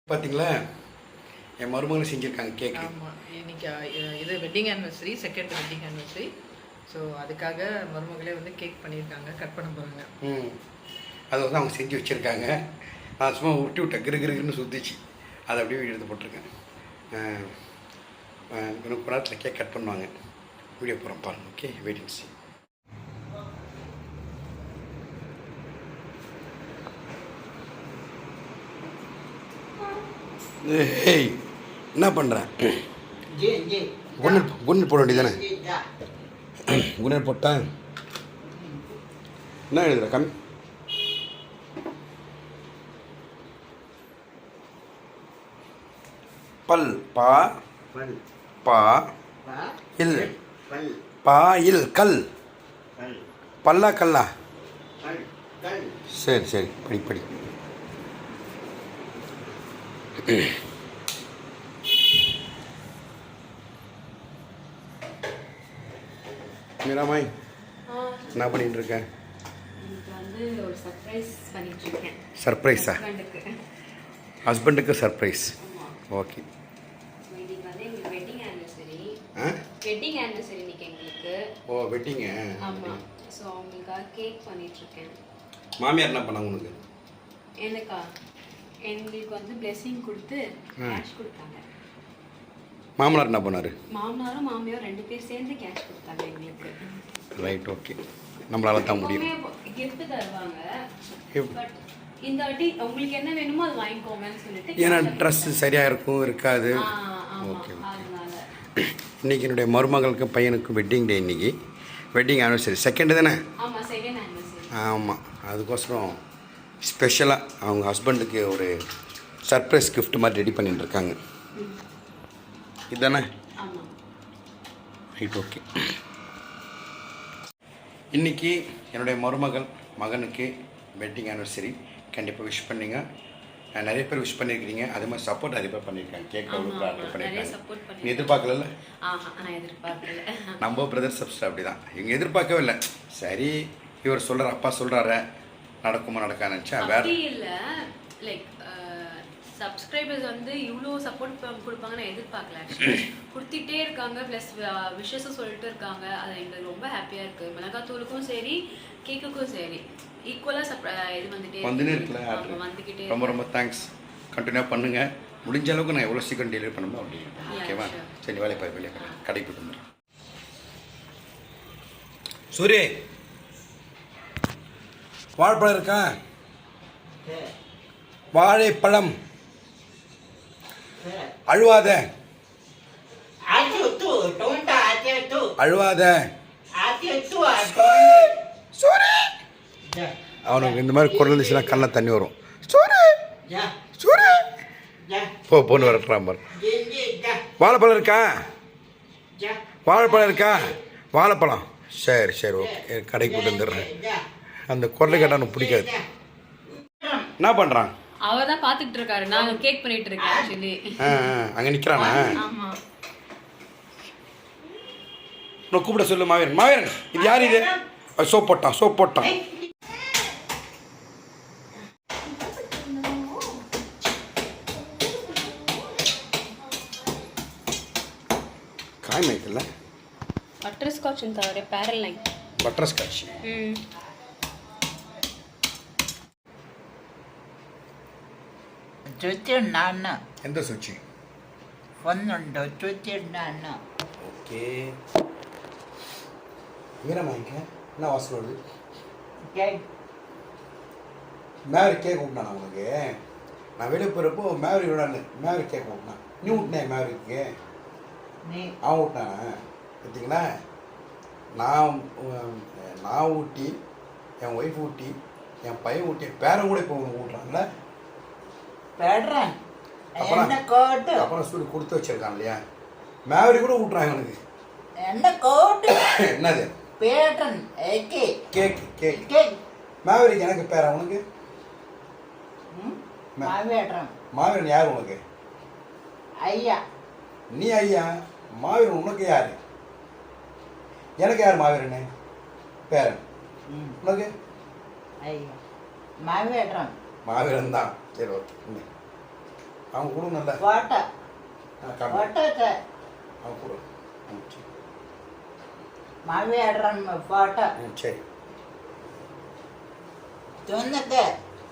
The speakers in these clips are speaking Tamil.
பார்த்தீங்களா, என் மருமகளும் செஞ்சுருக்காங்க கேக். ஆமாம், இன்னைக்கு இது wedding anniversary, second wedding anniversary. So அதுக்காக மருமகளே வந்து கேக் பண்ணியிருக்காங்க, கட் பண்ண போகிறாங்க. அதை வந்து அவங்க செஞ்சு வச்சுருக்காங்க. நான் சும்மா விட்டு விட்டேன், கிருன்னு சுற்றிச்சு. அதை அப்படியே வீடியோ எடுத்து போட்டிருக்கேன். இன்னும் கொஞ்ச நேரத்தில் கேக் கட் பண்ணுவாங்க. வீடியோ போகிறோம் பாருங்கள். Okay, waiting C. ஏய், என்ன பண்ணுறேன்? குன்னட் போட வேண்டியதானே? குன்னட் போட்டேன். என்ன எழுதுற கம்மி? பல் பா பா இல் பா இல் கல் பல்லா கல்லா? சரி சரி, படி படி. மீராமாய், என்ன பண்ணிட்டு இருக்கேன்? சர்ப்ரைஸா? ஹஸ்பண்டுக்கு சர்ப்ரைஸ். ஓகே. வெட்டிங் ஆனிவர்சரி இன்னைக்கு எங்களுக்கு. ஓ, வெட்டிங். ஆமா, சோ அவங்களுக்காக கேக் பண்ணிட்டு இருக்கேன். மாமியார் என்ன பண்ணாங்க உனக்கு? எனக்கா? எங்களுக்கு வந்து பிளெஸிங் கொடுத்து கேஷ் கொடுத்தாங்க. மாமனார் என்ன பண்ணாரு? மாமனாரும் மாமியாரும் ரெண்டு பேர் சேர்ந்து கேஷ் கொடுத்தாங்க எங்களுக்கு. Right, okay. நம்மளால தான் முடியும். gift தருவாங்க. பட் இந்த வாட்டி உங்களுக்கு என்ன வேணுமோ அது வாங்கிக்கோங்கன்னு சொல்லிட்டு. ஏன்னா ட்ரெஸ் சரியாக இருக்கும் இருக்காது. ஓகே. இன்னைக்கு என்னுடைய மருமகளுக்கு பையனுக்கு வெட்டிங் டே. இன்னைக்கு வெட்டிங் ஆனிவர்சரி செகண்ட் தானே? ஆமாம், செகண்ட் ஆனிவர்சரி. ஆமாம், அதுக்கோசரம் ஸ்பெஷலாக அவங்க ஹஸ்பண்டுக்கு ஒரு சர்ப்ரைஸ் கிஃப்ட் மாதிரி ரெடி பண்ணிட்டு இருக்காங்க. இதுதானே? ஆமாம். Right, okay. இன்றைக்கி என்னுடைய மகனுக்கு வெட்டிங் ஆனிவர்சரி. கண்டிப்பாக விஷ் பண்ணிங்க. நிறைய பேர் விஷ் பண்ணியிருக்கிறீங்க. அதே மாதிரி சப்போர்ட் நிறைய பேர் பண்ணியிருக்காங்க. கேக் ஆர்டர் பண்ணியிருக்காங்க. நீ எதிர்பார்க்கல? நம்ம பிரதர் சப்ஸ்டர் அப்படி தான். இவங்க எதிர்பார்க்கவே இல்லை. சரி, இவர் சொல்கிறார், அப்பா சொல்கிறாரு, நடக்குமா நடக்கான்னு நினச்சா வேற இல்லை. லைக் சப்ஸ்கிரைபர்ஸ் வந்து இவ்வளோ சப்போர்ட் கொடுப்பாங்கன்னு எதிர்பார்க்கல. கொடுத்துட்டே இருக்காங்க, ப்ளஸ் விஷஸும் சொல்லிட்டு இருக்காங்க. அது எங்களுக்கு ரொம்ப ஹாப்பியாக இருக்குது. மிளகாத்தூளுக்கும் சரி, கேக்குக்கும் சரி, ஈக்குவலாக இது வந்துகிட்டே வந்துக்கிட்டே. ரொம்ப ரொம்ப தேங்க்ஸ். கண்டினியூ பண்ணுங்கள். முடிஞ்ச அளவுக்கு நான் எவ்வளோ சீக்கிரம் டெலிவரி பண்ணணும் அப்படி. ஓகேவா? சரி, வேலை போய் வெளியே கடைக்கு போய்ட்டு வந்துடுறேன். சூரிய, வாழைப்பழம் இருக்கா? வாழைப்பழம். அழுவாத அழுவாத. அவனுக்கு இந்த மாதிரி குரல் இருந்துச்சுன்னா கண்ணில் தண்ணி வரும். பொண்ணு வரட்டுறான் பாரு. வாழைப்பழம் இருக்கா? வாழைப்பழம் இருக்கா? வாழைப்பழம். சரி சரி, ஓகே. கடைக்கு போட்டு வந்துடுறேன். அந்த குரலை கேட்டால் எனக்கு பிடிக்காது. என்ன பண்ணுறான்? அவர் தான் பார்த்துட்டு இருக்காரு. நான் கேக் பண்ணிட்டு இருக்கேன். ஆக்சுவலி அங்கே நிற்கிறானா? ஆமாம். நான் கூப்பிட சொல்லு. மாவீரன், இது யார்? இது சோப் போட்டான். காய் மைக்கல்ல பட்டர் ஸ்காட்ச் தவிர பேரல் லைன். Butter scotch. ఎంత సుచి ಒಂದುಂಟು ಚುಚ್ಚಿಡ್ಡಾನು. ஓகே. வீரமா இங்க என்ன வாசல் வருது? கேக். மேரி கேக் விட்டானா உனக்கு? நான் வெளியே போகிறப்போ மேரி விடான்னு மேரி கேக் விட்டான். நீ விட்டினேன் மேரிக்கு? நீ அவன் விட்டானே. பார்த்தீங்களா? நான் ஊட்டி, என் ஒய்ஃப் ஊட்டி, என் பையன் ஊட்டி, பேரன் கூட இப்போ உனக்கு ஊட்டுறான்ல. பேடுறேன் என்ன கோட்டு. அப்புறம் சொல்லி கொடுத்து வச்சிருக்கான் இல்லையா? மேவரி கூட விட்றாங்க எனக்கு. என்ன கோட்டு? என்னது? பேட்டன். Cake cake cake. மேவரிக்கு எனக்கு பேரா உனக்கு? மாவீரன் யார் உனக்கு? ஐயா. நீ ஐயா. மாவீரன் உனக்கு யாரு? எனக்கு யார் மாவீரனே? பேரன். உனக்கு? ஐயா மாவீரன். மாவீரன் தான். சரி, ஓகே. அவங்க கூட நல்ல போட்டோ காமி போட்டோ அவங்க கூட சரி மாவியாடுறன் போட்டோ சரி துண்ணுக்கு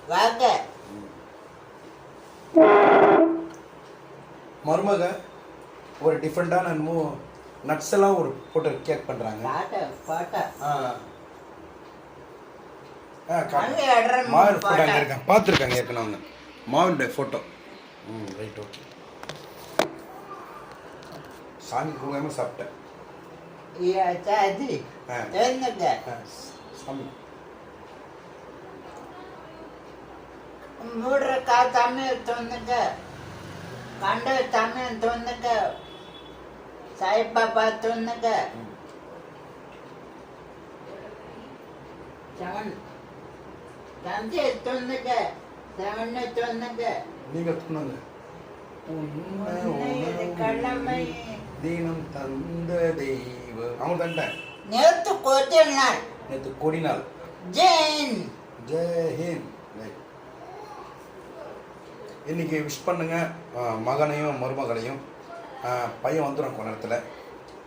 வாங்க மருமக ஒரு டிஃப்ரெண்ட்டான என்னமோ நட்ஸ் எல்லாம் ஒரு போட்டு கேக் பண்ணுறாங்க போட்டோ போட்டோ மாவின் ஃபோட்டோ அங்கே இருக்காங்க பார்த்துருக்காங்க ஏற்கனவே அவங்க மாவினுடைய ஃபோட்டோ ரைட் ஓகே சாமி குங்குமமாக சாப்பிட்டேன் சாதி துண்ணுக்கு சாமி மூடுறக்கா தமிழ் துண்ணுக்கு கண்டு தமிழ் துண்ணுக்கு சாய்பாபா துண்ணுக்கு செவன் தந்தி துண்ணுக்கு செவன்னு துண்ணுக்கு நீங்கள் சொன்னாங்க கடமை தீனம் தந்த தெய்வம் அவங்க தண்டேன் நேற்று கொஞ்ச நாள் நேற்று கொடி நாள் ஜெயின் ஜெயஹிந்த் இன்னைக்கு விஷ் பண்ணுங்க மகனையும் மருமகளையும் பையன் வந்துடும் கொஞ்ச நேரத்தில்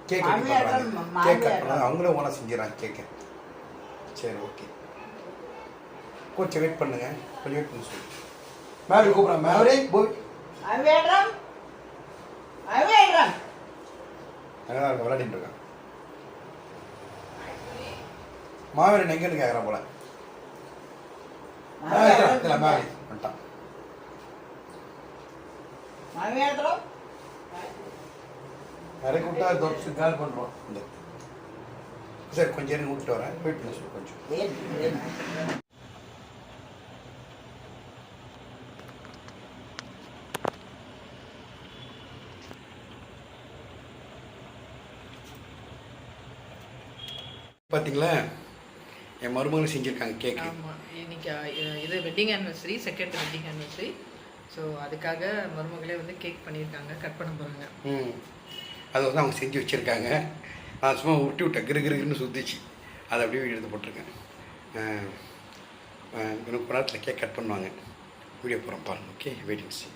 கேக் கட் பண்ணுறாங்க கேக் கட் பண்ணுறாங்க அவங்களே ஓனாக செஞ்சிடறாங்க கேக்கு சரி ஓகே கொஞ்சம் வெயிட் பண்ணுங்க கொஞ்சம் வெயிட் பண்ணி சொல்லு மேரி கூப்பிட்றேன் மேரி போய் அவேடம் அவேடம் அங்கே தான் விளையாடிட்டு இருக்கான் மாவீரன் எங்கேன்னு கேட்குறான் போல இல்லை மேரி வந்துட்டான் அவேடம் நிறைய கூப்பிட்டா தோசை கால் பண்ணுறோம் இந்த சரி கொஞ்சம் நேரம் விட்டுட்டு வரேன் வெயிட் பண்ணி சொல்லு கொஞ்சம் பார்த்தீங்களா என் மருமகளும் செஞ்சுருக்காங்க கேக்கு ஆமாம் இன்னைக்கு இது wedding anniversary second wedding anniversary so அதுக்காக மருமகளே வந்து கேக் பண்ணியிருக்காங்க கட் பண்ண போகிறாங்க அதை வந்து அவங்க செஞ்சு வச்சுருக்காங்க நான் சும்மா விட்டு விட்டேன் கிருகிருன்னு சுற்றிச்சு அதை அப்படியே வீடியோ எடுத்து போட்டிருக்கேன் இன்னும் நேரத்தில் கேக் கட் பண்ணுவாங்க வீடியோ போகிறோம் பாருங்கள் ஓகே வெயிட்டிங் சி